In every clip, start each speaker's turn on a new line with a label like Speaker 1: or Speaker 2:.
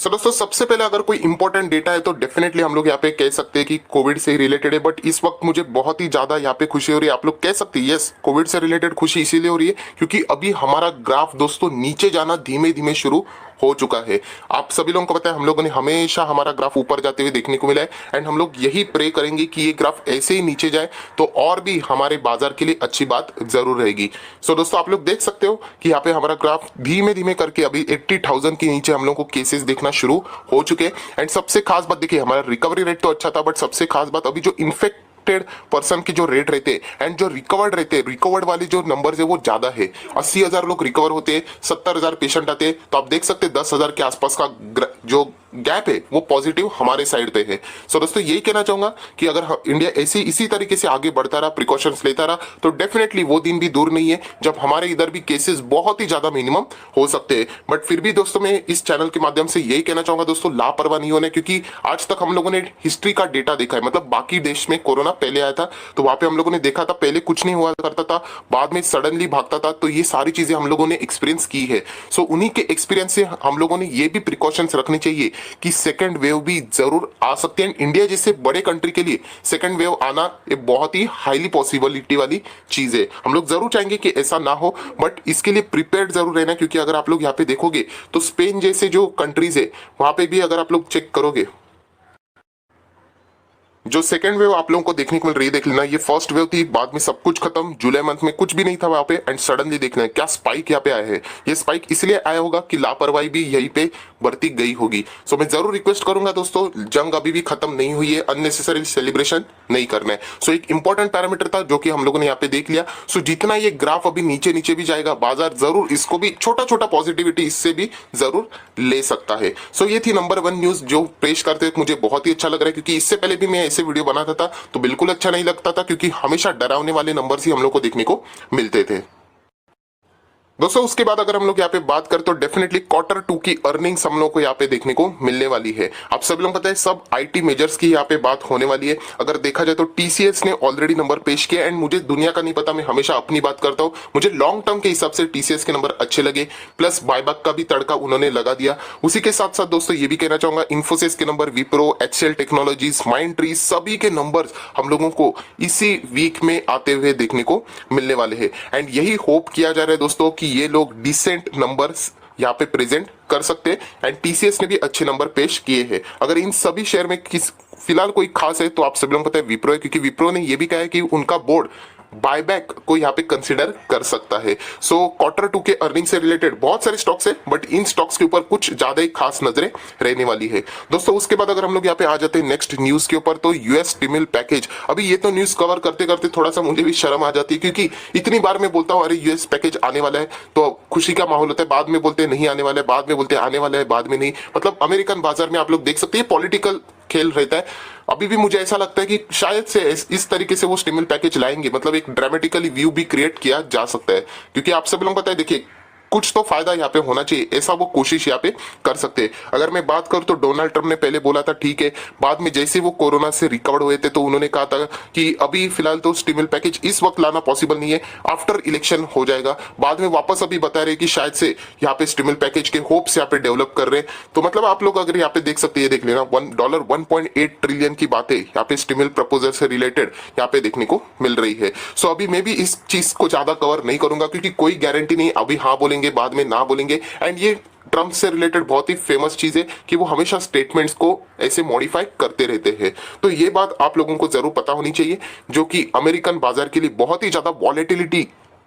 Speaker 1: सो दोस्तों सबसे पहले अगर कोई इंपॉर्टेंट डेटा है तो डेफिनेटली हम लोग यहाँ पे कह सकते हैं कि कोविड से रिलेटेड है। बट इस वक्त मुझे बहुत ही ज्यादा यहाँ पे खुशी हो रही है। आप लोग कह सकते हैं यस, कोविड से रिलेटेड खुशी इसीलिए हो रही है क्योंकि अभी हमारा ग्राफ दोस्तों नीचे जाना धीमे धीमे शुरू हो चुका है। आप सभी लोगों को पता है हम लोगों ने हमेशा हमारा ग्राफ ऊपर जाते हुए देखने को मिला है एंड हम लोग यही प्रे करेंगे कि ये ग्राफ ऐसे ही नीचे जाए तो और भी हमारे बाजार के लिए अच्छी बात जरूर रहेगी। सो दोस्तों आप लोग देख सकते हो कि यहाँ पे हमारा ग्राफ धीमे धीमे करके अभी 80,000 के नीचे हम लोग को केसेस देखना शुरू हो चुके हैं। एंड सबसे खास बात देखिए, हमारा रिकवरी रेट तो अच्छा था बट सबसे खास बात अभी जो इन्फेक्ट पर्सन की जो रेट रहते हैं एंड जो रिकवर्ड रहते हैं, रिकवर्ड वाले जो नंबर है वो ज्यादा है। 80,000 लोग रिकवर होते हैं, 70,000 पेशेंट आते हैं, तो आप देख सकते हैं 10,000 के आसपास का जो गैप है वो पॉजिटिव हमारे साइड पे है। सो दोस्तों यही कहना चाहूंगा कि अगर इंडिया ऐसे इसी तरीके से आगे बढ़ता रहा, प्रिकॉशंस लेता रहा, तो डेफिनेटली वो दिन भी दूर नहीं है जब हमारे इधर भी केसेस बहुत ही ज्यादा मिनिमम हो सकते हैं। बट फिर भी दोस्तों मैं इस चैनल के माध्यम से यही कहना चाहूंगा दोस्तों, लापरवाह नहीं होने, क्योंकि आज तक हम लोगों ने हिस्ट्री का डेटा देखा है। मतलब बाकी देश में कोरोना पहले आया था तो वहां पे हम लोगों ने देखा था पहले कुछ नहीं हुआ करता था, बाद में सडनली भागता था। तो ये सारी चीजें हम लोगों ने एक्सपीरियंस की है। सो उन्हीं के एक्सपीरियंस से हम लोगों ने ये भी प्रिकॉशंस रखने चाहिए कि सेकंड वेव भी जरूर आ सकते हैं। इंडिया जैसे बड़े कंट्री के लिए सेकंड वेव आना ये बहुत ही हाईली पॉसिबिलिटी वाली चीज है। हम लोग जरूर चाहेंगे कि ऐसा ना हो, बट इसके लिए प्रिपेयर्ड जरूर रहना, क्योंकि अगर आप लोग यहाँ पे देखोगे तो स्पेन जैसे जो कंट्रीज है वहां पे भी अगर आप लोग चेक करोगे जो सेकंड वेव आप लोगों को देखने को मिल रही है, देख लेना ये फर्स्ट वेव थी, बाद में सब कुछ खत्म, जुलाई मंथ में कुछ भी नहीं था वहां पे एंड सडनली देखना क्या स्पाइक यहाँ पे आया है। ये स्पाइक इसलिए आया होगा कि लापरवाही भी यहीं पे बढ़ती गई होगी। सो मैं जरूर रिक्वेस्ट करूंगा दोस्तों, जंग अभी भी खत्म नहीं हुई है, अननेसेसरी सेलिब्रेशन नहीं करना है। सो एक इंपॉर्टेंट पैरामीटर था जो कि हम लोगों ने यहाँ पे देख लिया। सो जितना ये ग्राफ अभी नीचे नीचे भी जाएगा, बाजार जरूर इसको भी छोटा छोटा पॉजिटिविटी इससे भी जरूर ले सकता है। सो ये थी नंबर 1 न्यूज जो पेश करते हुए मुझे बहुत ही अच्छा लग रहा है, क्योंकि इससे पहले भी मैं ऐसे वीडियो बनाता था तो बिल्कुल अच्छा नहीं लगता था, क्योंकि हमेशा डरावने वाले नंबर्स ही हम लोग को देखने को मिलते थे। दोस्तों उसके बाद अगर हम लोग यहाँ पे बात करें तो डेफिनेटली क्वार्टर 2 की अर्निंग्स हम लोग को यहाँ पे देखने को मिलने वाली है। आप सब लोग पता है सब आईटी मेजर्स की यहाँ पे बात होने वाली है। अगर देखा जाए तो टीसीएस ने ऑलरेडी नंबर पेश किया एंड मुझे दुनिया का नहीं पता, मैं हमेशा अपनी बात करता हूँ, मुझे लॉन्ग टर्म के हिसाब से टीसीएस के नंबर अच्छे लगे, प्लस बायबैक का भी तड़का उन्होंने लगा दिया। उसी के साथ साथ दोस्तों ये भी कहना चाहूंगा इंफोसिस के number, Wipro, HCL technologies, Mindtree, सभी के नंबर हम लोगों को इसी वीक में आते हुए देखने को मिलने वाले हैं। एंड यही होप किया जा रहा है दोस्तों कि ये लोग डिसेंट नंबर्स यहाँ पे प्रेजेंट कर सकते हैं एंड टीसीएस ने भी अच्छे नंबर पेश किए हैं। अगर इन सभी शेयर में किस फिलहाल कोई खास है तो आप सभी लोगों को पता है विप्रो है, क्योंकि विप्रो ने ये भी कहा है कि उनका बोर्ड बायबैक को यहाँ पे कंसिडर कर सकता है। सो क्वार्टर 2 के अर्निंग से रिलेटेड बहुत सारे स्टॉक्स है, बट इन स्टॉक्स के ऊपर कुछ ज्यादा ही खास नजरें रहने वाली है। दोस्तों उसके बाद अगर हम लोग यहाँ पे आ जाते हैं नेक्स्ट न्यूज के ऊपर, तो यूएस स्टिमुलस पैकेज। अभी ये तो न्यूज कवर करते करते थोड़ा सा मुझे भी शर्म आ जाती है, क्योंकि इतनी बार मैं बोलता हूँ अरे यूएस पैकेज आने वाला है तो खुशी का माहौल होता है, बाद में बोलते हैं नहीं आने वाला है, बाद में बोलते हैं आने वाला है, बाद में नहीं। मतलब अमेरिकन बाजार में आप लोग देख सकते हैं पॉलिटिकल खेल रहता है। अभी भी मुझे ऐसा लगता है कि शायद से इस तरीके से वो स्टिमुलस पैकेज लाएंगे, मतलब एक ड्रामेटिकली व्यू भी क्रिएट किया जा सकता है, क्योंकि आप सब लोगों को पता है देखिए कुछ तो फायदा यहाँ पे होना चाहिए, ऐसा वो कोशिश यहाँ पे कर सकते हैं। अगर मैं बात करूं तो डोनाल्ड ट्रम्प ने पहले बोला था ठीक है, बाद में जैसे वो कोरोना से रिकवर हुए थे तो उन्होंने कहा था कि अभी फिलहाल तो स्टिमुलस पैकेज इस वक्त लाना पॉसिबल नहीं है, आफ्टर इलेक्शन हो जाएगा। बाद में वापस अभी बता रहे कि शायद से यहाँ पे स्टिमुलस पैकेज के होप्स यहाँ पे डेवलप कर रहे हैं। तो मतलब आप लोग अगर यहाँ पे देख सकते हैं, देख लेना $1.8 ट्रिलियन की बातें यहाँ पे स्टिमुलस प्रपोजल से रिलेटेड यहाँ पे देखने को मिल रही है। सो अभी मैं भी इस चीज को ज्यादा कवर नहीं करूंगा, क्योंकि कोई गारंटी नहीं, अभी हाँ बोलेंगे बाद में ना बोलेंगे। एंड ये ट्रम्प से रिलेटेड बहुत ही फेमस चीज है कि वो हमेशा स्टेटमेंट्स को ऐसे मॉडिफाई करते रहते हैं। तो ये बात आप लोगों को जरूर पता होनी चाहिए, जो कि अमेरिकन बाजार के लिए बहुत ही ज्यादा वॉलेटिलिटी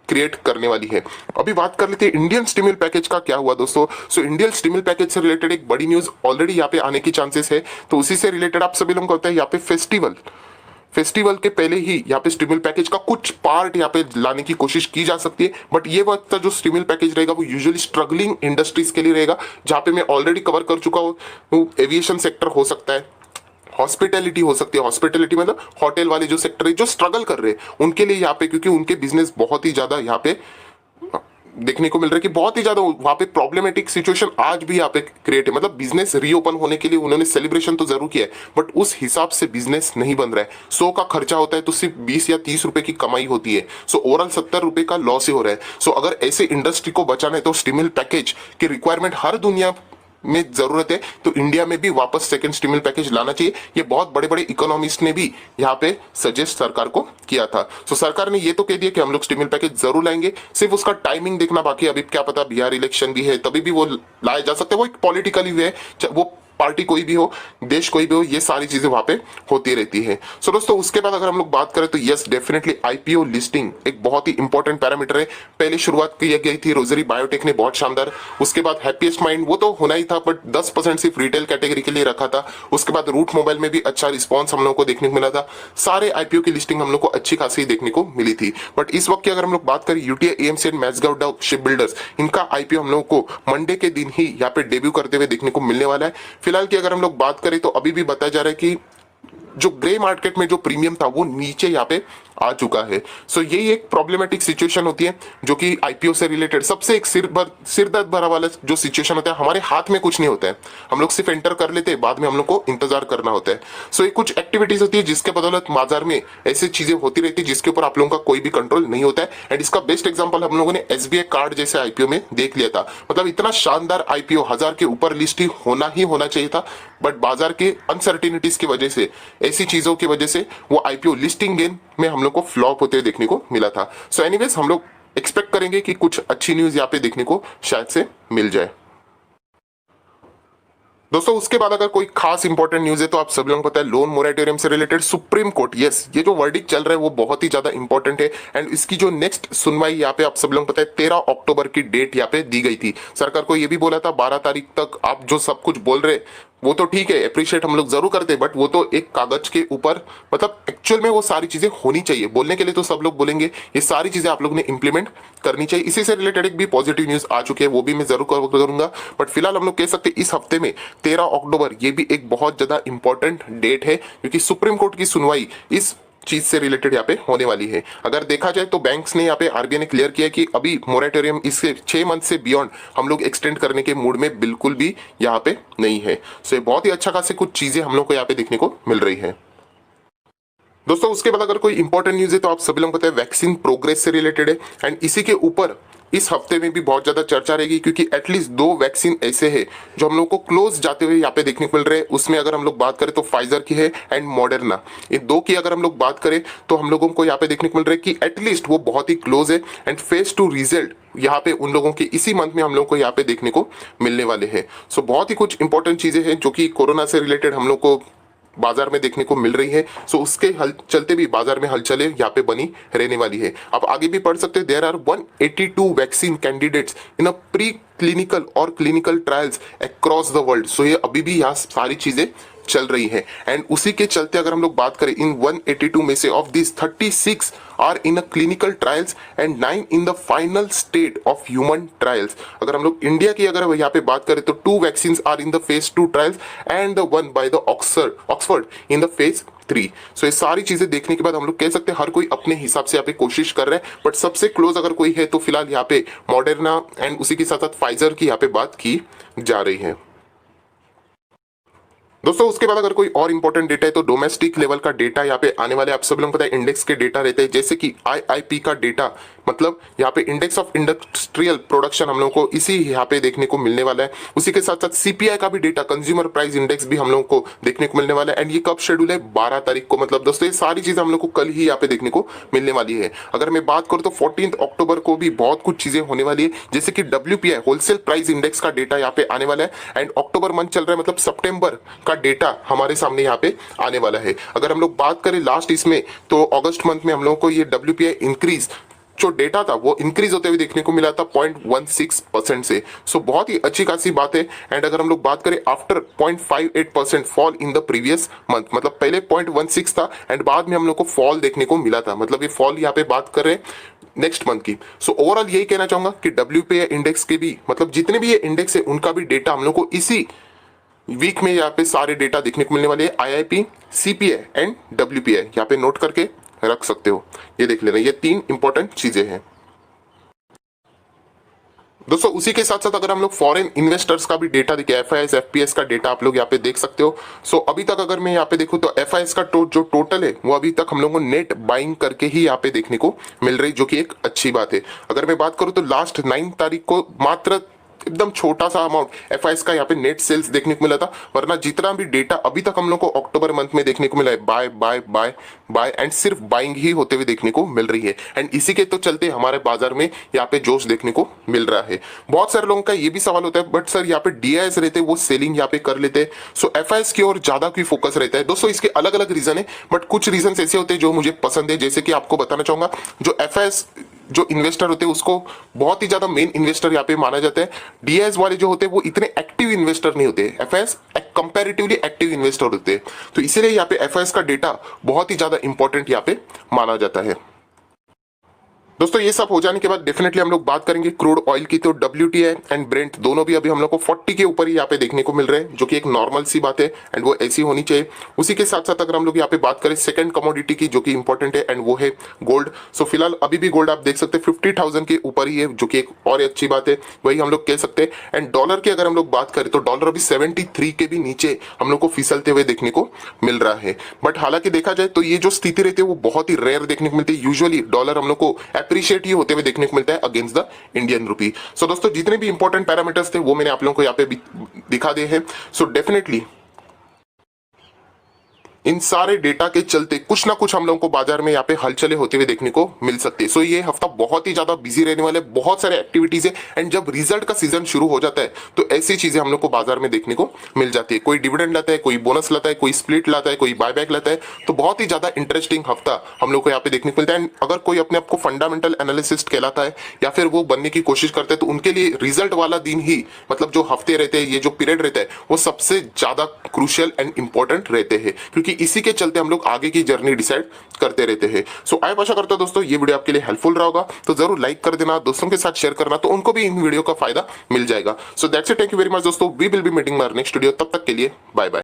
Speaker 1: क्रिएट करने वाली है। अभी बात कर लेते हैं इंडियन स्टिमुलस पैकेज का क्या हुआ दोस्तों। सो इंडियन स्टिमुलस पैकेज से रिलेटेड एक बड़ी न्यूज ऑलरेडी यहाँ पे आने की चांसेस है, तो उसी से रिलेटेड आप सभी लोगों को पता है यहाँ पे फेस्टिवल के पहले ही यहाँ पे स्टिमुलस पैकेज का कुछ पार्ट यहाँ पे लाने की कोशिश की जा सकती है। बट ये वक्त जो स्टिमुलस पैकेज रहेगा वो यूजुअली स्ट्रगलिंग इंडस्ट्रीज के लिए रहेगा, जहाँ पे मैं ऑलरेडी कवर कर चुका हूँ। एविएशन सेक्टर हो सकता है, हॉस्पिटैलिटी हो सकती है, हॉस्पिटैलिटी मतलब होटल वाले जो सेक्टर है जो स्ट्रगल कर रहे हैं उनके लिए यहाँ पे, क्योंकि उनके बिजनेस बहुत ही ज्यादा यहाँ पे देखने को मिल रहा है कि बहुत ही ज्यादा वहां पे प्रॉब्लमेटिक सिचुएशन आज भी यहाँ पे क्रिएट है। मतलब बिजनेस रीओपन होने के लिए उन्होंने सेलिब्रेशन तो जरूर किया है, बट उस हिसाब से बिजनेस नहीं बन रहा है। 100 का खर्चा होता है तो सिर्फ 20 या 30 रुपए की कमाई होती है। सो ओवरऑल 70 रुपए का लॉस ही हो रहा है। सो अगर ऐसे इंडस्ट्री को बचाना है तो स्टिमुलस पैकेज की रिक्वायरमेंट हर दुनिया में जरूरत है तो इंडिया में भी वापस सेकंड स्टिमुलस पैकेज लाना चाहिए। ये बहुत बड़े बड़े इकोनॉमिस्ट ने भी यहाँ पे सजेस्ट सरकार को किया था। तो सरकार ने ये तो कह दिया कि हम लोग स्टिमुलस पैकेज जरूर लाएंगे, सिर्फ उसका टाइमिंग देखना बाकी। अभी क्या पता बिहार इलेक्शन भी है, तभी भी वो लाया जा सकता है। वो एक पॉलिटिकली वे है, वो पार्टी कोई भी हो, देश कोई भी हो, ये सारी चीजें वहां पे होती रहती है। सो दोस्तों उसके बाद अगर हम लोग बात करें तो यस डेफिनेटली आईपीओ लिस्टिंग एक बहुत ही इंपॉर्टेंट पैरामीटर है। पहले शुरुआत की गई थी रोजरी बायोटेक ने, बहुत शानदार। उसके बाद हैप्पीएस्ट माइंड, वो तो होना ही था बट 10% सिर्फ रिटेल कैटेगरी के लिए रखा था। उसके बाद रूट मोबाइल में भी अच्छा रिस्पॉन्स हम लोग को देखने को मिला था। सारे आईपीओ की लिस्टिंग हम लोग को अच्छी खासी देखने को मिली थी। बट इस वक्त की अगर हम लोग बात करें यूटीआई एएमसी एंड मैक्सगाउड शिप बिल्डर्स, इनका आईपीओ हम लोग को मंडे के दिन ही यहाँ पे डेब्यू करते हुए देखने को मिलने वाला है। फिलहाल की अगर हम लोग बात करें तो अभी भी बताया जा रहा है कि जो ग्रे मार्केट में जो प्रीमियम था वो नीचे यहाँ पे आ चुका है। सो यही एक प्रॉब्लमेटिक सिचुएशन होती है जो कि आईपीओ से रिलेटेड सबसे एक सिर दर्द भरा वाला जो सिचुएशन होता है। हमारे हाथ में कुछ नहीं होता है, हम लोग सिर्फ एंटर कर लेते हैं, बाद में हम लोग को इंतजार करना होता है। सो ये कुछ एक्टिविटीज होती है जिसके बदौलत बाजार में ऐसी चीजें होती रहती है जिसके ऊपर आप लोगों का कोई भी कंट्रोल नहीं होता है। एंड इसका बेस्ट एग्जाम्पल हम लोगों ने एसबीआई कार्ड जैसे आईपीओ में देख लिया था। मतलब इतना शानदार आईपीओ 1000 के ऊपर लिस्ट ही होना चाहिए था, बट बाजार के अनसर्टिनिटीज की वजह से, ऐसी चीजों की वजह से वो आईपीओ लिस्टिंग गेम में हम लोग को फ्लॉप होते देखने को मिला था। सो एनीवेज हम लोग एक्सपेक्ट करेंगे कि कुछ अच्छी न्यूज यहाँ पे देखने को शायद से मिल जाए। दोस्तों उसके बाद अगर कोई खास इंपॉर्टेंट न्यूज है तो आप सब लोगों को पता है लोन मोरेटोरियम से रिलेटेड सुप्रीम कोर्ट, यस ये जो वर्डिक्ट चल रहा है वो बहुत ही ज्यादा इंपॉर्टेंट है। एंड इसकी जो नेक्स्ट सुनवाई यहाँ पे आप सब लोगों को पता है 13 अक्टूबर की डेट यहाँ पे दी गई थी। सरकार को ये भी बोला था 12 तारीख तक आप जो सब कुछ बोल रहे वो तो ठीक है, अप्रिशिएट हम लोग जरूर करते, बट वो तो एक कागज के ऊपर, मतलब एक्चुअल में वो सारी चीजें होनी चाहिए। बोलने के लिए तो सब लोग बोलेंगे, ये सारी चीजें आप लोग ने इंप्लीमेंट करनी चाहिए। इसी से रिलेटेड एक भी पॉजिटिव न्यूज आ चुकी है, वो भी मैं जरूर करूंगा। बट फिलहाल हम लोग कह सकते हैं इस हफ्ते में 13 अक्टूबर ये भी एक बहुत ज्यादा इंपॉर्टेंट डेट है क्योंकि सुप्रीम कोर्ट की सुनवाई इस चीज से रिलेटेड यहाँ पे होने वाली है। अगर देखा जाए तो बैंक्स ने यहाँ पे आरबीआई ने क्लियर किया कि अभी मोरेटोरियम इससे 6 मंथ से बियॉन्ड हम लोग एक्सटेंड करने के मूड में बिल्कुल भी यहाँ पे नहीं है। सो ये बहुत ही अच्छा खासी कुछ चीजें हम लोग को यहाँ पे देखने को मिल रही है। दोस्तों उसके बाद अगर कोई इंपॉर्टेंट न्यूज है तो आप सभी लोगों को पता है वैक्सीन प्रोग्रेस से रिलेटेड है। एंड इसी के ऊपर इस हफ्ते में भी बहुत ज्यादा चर्चा रहेगी क्योंकि एटलीस्ट 2 वैक्सीन ऐसे हैं जो हम लोग को क्लोज जाते हुए यहाँ पे देखने को मिल रहे हैं। उसमें अगर हम लोग बात करें तो फाइजर की है एंड मॉडर्ना, इन 2 की अगर हम लोग बात करें तो हम लोगों को यहाँ पे देखने को मिल रहा है कि एटलीस्ट वो बहुत ही क्लोज है। एंड फेज 2 रिजल्ट यहाँ पे उन लोगों के इसी मंथ में हम लोग को यहाँ पे देखने को मिलने वाले हैं। सो बहुत ही कुछ इंपॉर्टेंट चीजें हैं जो कि कोरोना से रिलेटेड हम लोग को बाजार में देखने को मिल रही है। सो उसके हल चलते भी बाजार में हलचलें यहाँ पे बनी रहने वाली है। आप आगे भी पढ़ सकते हैं, there are 182 vaccine candidates in a pre clinical और clinical trials across the world. So ये अभी भी यहाँ सारी चीजें चल रही है। एंड उसी के चलते अगर हम लोग बात करें इन 182 में से of this 36 are in a clinical trials and 9 in the final state of human trials. अगर हम लोग इंडिया की अगर यहाँ पे बात करें तो 2 vaccine are in the phase 2 trials and the 1 by the Oxford in the phase 3। So ये सारी चीजें देखने के बाद हम लोग कह सकते हैं हर कोई अपने हिसाब से यहाँ पे कोशिश कर रहा है, बट सबसे क्लोज अगर कोई है तो फिलहाल यहाँ पे मॉडर्ना एंड उसी के साथ साथ फाइजर की यहाँ पे बात की जा रही है। दोस्तों उसके बाद अगर कोई और इंपॉर्टेंट डेटा है तो डोमेस्टिक लेवल का डेटा यहाँ पे आने वाले, आप सब लोगों को पता है इंडेक्स के डेटा रहते हैं जैसे कि आईआईपी का डेटा, मतलब यहाँ पे इंडेक्स ऑफ इंडस्ट्रियल प्रोडक्शन हम लोगों को इसी यहाँ पे देखने को मिलने वाला है। उसी के साथ साथ सीपीआई का भी डेटा, कंज्यूमर प्राइस इंडेक्स भी हम लोगों को देखने को मिलने वाला है। एंड ये कब शेड्यूल है, 12 तारीख को। मतलब दोस्तों ये सारी चीजें हम लोग को कल ही यहाँ पे देखने को मिलने वाली है। अगर मैं बात करूँ तो 14 अक्टूबर को भी बहुत कुछ चीजें होने वाली है जैसे कि WPI होलसेल प्राइस इंडेक्स का डेटा यहाँ पे आने वाला है। एंड अक्टूबर मंथ चल रहा है, मतलब सितंबर का डेटा हमारे सामने यहाँ पे आने वाला है। अगर हम लोग बात करें लास्ट इसमें तो अगस्त मंथ में हम लोगों को ये WPI इंक्रीज जो डेटा था वो इंक्रीज होते हुए देखने को मिला था 0.16% से। सो बहुत ही अच्छी खासी बात है। एंड अगर हम लोग बात करें after 0.58% fall in the previous month, मतलब पहले 0.16 था एंड बाद में हम लोग को फॉल देखने को मिला था, मतलब ये फॉल यहाँ पे बात कर रहे हैं नेक्स्ट मंथ की। सो ओवरऑल यही कहना चाहूंगा कि WPI इंडेक्स के भी, मतलब जितने भी ये इंडेक्स है उनका भी डेटा हम लोग को इसी वीक में यहाँ पे सारे डेटा देखने को मिलने वाले हैं। आईआईपी, सीपीआई एंड WPI यहाँ पे नोट करके रख सकते हो, ये देख लेना, ये 3 इंपॉर्टेंट चीजें हैं। दोस्तों उसी के साथ साथ अगर हम लोग फॉरेन इन्वेस्टर्स का भी डेटा देखें, FIS FPS का डेटा आप लोग यहाँ पे देख सकते हो। सो अभी तक अगर मैं यहाँ पे देखूं तो FIS का जो टोटल है वो अभी तक हम लोगों को नेट बाइंग करके ही यहाँ पे देखने को मिल रही, जो कि एक अच्छी बात है। अगर मैं बात करूं तो लास्ट 9 तारीख को मात्र एकदम छोटा सा अमाउंट एफआईएस का यहाँ पे नेट सेल्स देखने को मिला था, वरना जितना भी डेटा अभी तक हम लोग को अक्टूबर मंथ में देखने को मिला है buy buy buy buy and सिर्फ बाइंग ही होते हुए देखने को मिल रही है। एंड इसी के तो चलते हमारे बाजार में यहाँ पे जोश देखने को मिल रहा है। बहुत सारे लोगों का ये भी सवाल होता है बट सर यहाँ पे डीआईएस रहते वो सेलिंग यहाँ पे कर लेते हैं, सो एफआईएस की ओर ज्यादा क्यों फोकस रहता है? दोस्तों इसके अलग अलग रीजन है, बट कुछ रीजन ऐसे होते हैं जो मुझे पसंद है। जैसे कि आपको बताना चाहूंगा, जो एफआईएस जो इन्वेस्टर होते हैं उसको बहुत ही ज्यादा मेन इन्वेस्टर यहाँ पे माना जाता है। डीआईएस वाले जो होते हैं वो इतने एक्टिव इन्वेस्टर नहीं होते, एफआईएस कंपैरेटिवली एक्टिव इन्वेस्टर होते हैं, तो इसीलिए यहाँ पे एफआईएस का डेटा बहुत ही ज्यादा इंपॉर्टेंट यहाँ पे माना जाता है। दोस्तों ये सब हो जाने के बाद डेफिनेटली हम लोग बात करेंगे क्रूड ऑयल की। तो WTI एंड ब्रेंट दोनों भी अभी हम लोग को 40 के ऊपर ही यहाँ पे देखने को मिल रहे हैं, जो कि एक नॉर्मल सी बात है एंड वो ऐसी होनी चाहिए। उसी के साथ साथ अगर हम लोग यहाँ पे बात करें सेकंड कमोडिटी की जो कि इंपॉर्टेंट है एंड वो है गोल्ड। सो फिलहाल अभी भी गोल्ड आप देख सकते हैं 50,000 के ऊपर ही है, जो कि एक और अच्छी बात है, वही हम लोग कह सकते हैं। एंड डॉलर की अगर हम लोग बात करें तो डॉलर अभी 73 के भी नीचे हम लोग को फिसलते हुए देखने को मिल रहा है। बट हालांकि देखा जाए तो ये जो स्थिति रहती है वो बहुत ही रेयर देखने को मिलती है। यूजुअली डॉलर हम लोग को अप्रिशिएट ही होते हुए देखने को मिलता है अगेंस्ट द इंडियन रुपी। सो दोस्तों जितने भी इंपॉर्टेंट पैरामीटर्स थे वो मैंने आप लोगों को यहाँ पे दिखा दिए हैं। सो डेफिनेटली इन सारे डेटा के चलते कुछ ना कुछ हम लोगों को बाजार में यहाँ पे हलचले होते हुए देखने को मिल सकती है। सो ये हफ्ता बहुत ही ज्यादा बिजी रहने वाले, बहुत सारे एक्टिविटीज है एंड जब रिजल्ट का सीजन शुरू हो जाता है तो ऐसी चीजें हम लोग को बाजार में देखने को मिल जाती है। कोई डिविडेंड लाता है, कोई बोनस लाता है, कोई स्प्लिट लाता है, कोई बायबैक लाता है, तो बहुत ही ज्यादा इंटरेस्टिंग हफ्ता हम लोग को यहाँ पे देखने को मिलता है। अगर कोई अपने आप को फंडामेंटल एनालिसिस्ट कहलाता है या फिर वो बनने की कोशिश करते हैं तो उनके लिए रिजल्ट वाला दिन ही, मतलब जो हफ्ते रहते हैं, ये जो पीरियड रहता है वो सबसे ज्यादा क्रूशियल एंड इंपॉर्टेंट रहते हैं, क्योंकि इसी के चलते हम लोग आगे की जर्नी डिसाइड करते रहते हैं। सो आई आशा करता हूं दोस्तों ये वीडियो आपके लिए हेल्पफुल रहा होगा, तो जरूर लाइक कर देना, दोस्तों के साथ शेयर करना, तो उनको भी इन वीडियो का फायदा मिल जाएगा। So that's it, thank you very much दोस्तों, we will be meeting my next video, तब तक के लिए बाय बाय।